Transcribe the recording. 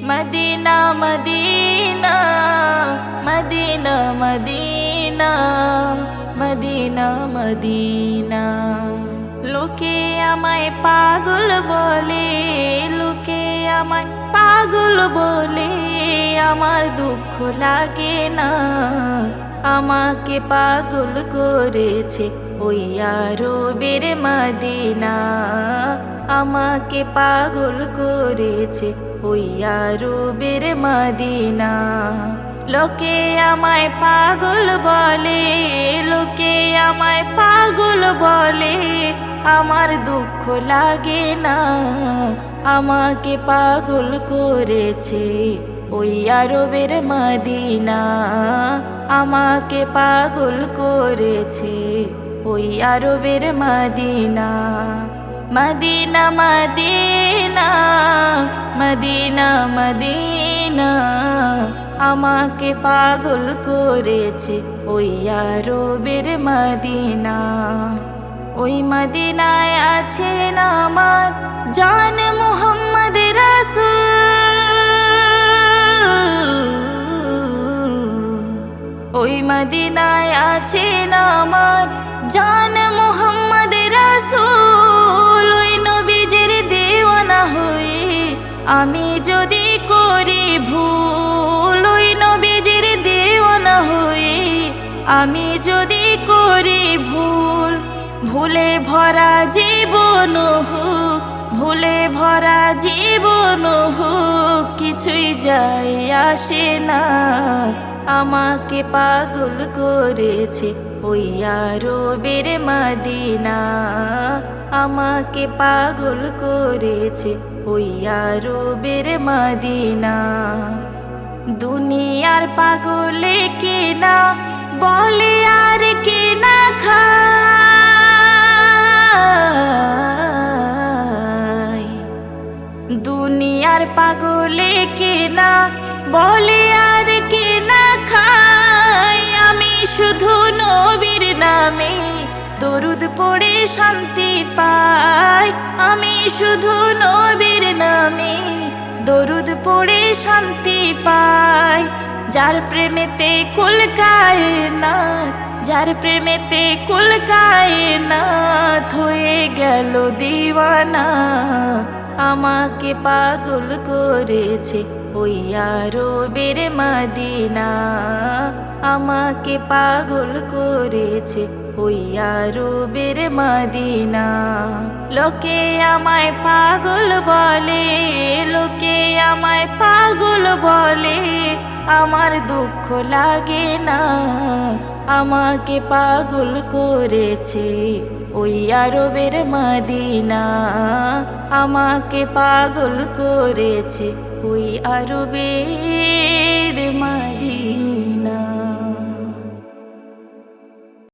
Medina Medina Medina Medina Medina Medina. লোকে আমায় পাগল বলে, লোকে আমায় পাগল বলে, আমার দুঃখ লাগে না। আমাকে পাগল করেছে ওই আরবের মদিনা, আমাকে পাগল করেছে ওই আরবের মদিনা। লোকে আমায় পাগল বলে, লোকে আমায় পাগল বলে, আমার দুঃখ লাগে না। আমাকে পাগল করেছে ওই আরবের মদিনা, আমাকে পাগল করেছে ওই আরবের Medina. Medina Medina Medina Medina, আমাকে পাগল করেছে ওই আরবের মদিনা। ওই মদিনায় আছেন আমার জান মুহাম্মদ রাসূল, ওই মদিনায় আছেন আমার জান মুহাম্মদ রাসূল। ওই নবীজির দেওয়ানা হয়ে আমি যদি করি ভুল, ওই নবীজির দেওয়ানা হয়ে আমি যদি করি ভুল, ভুলে ভরা জীবন হোক, ভুলে ভরা জীবন হোক, কিছুই যায় আসে না। আমাকে পাগল করেছে ওই আরবের মদিনা, আমাকে পাগল করেছে ওই আরবের মদিনা। দুনিয়ার পাগলে কেনা বলে আর কেনা খায়, দুনিয়ার পাগলে কেনা বলে আর কেনা খায়। আমি শুধু নবীর নামে দরুদ পড়ে শান্তি পাই, আমি শুধু নবীর নামে দরুদ পড়ে শান্তি পাই। যার প্রেমেতে কুল কায়নাত, যার প্রেমেতে কুল কায়নাত হয়ে গেল দিওয়ানা। আমাকে পাগল করেছে ওই আরবের মদিনা, আমাকে পাগল করেছে ওই আরবের মদিনা। লোকে আমায় পাগল বলে, লোকে আমায় পাগল বলে, আমার দুঃখ লাগে না। আমাকে পাগল করেছে ওই আরবের মদিনা, আমাকে পাগল করেছে ওই আরবের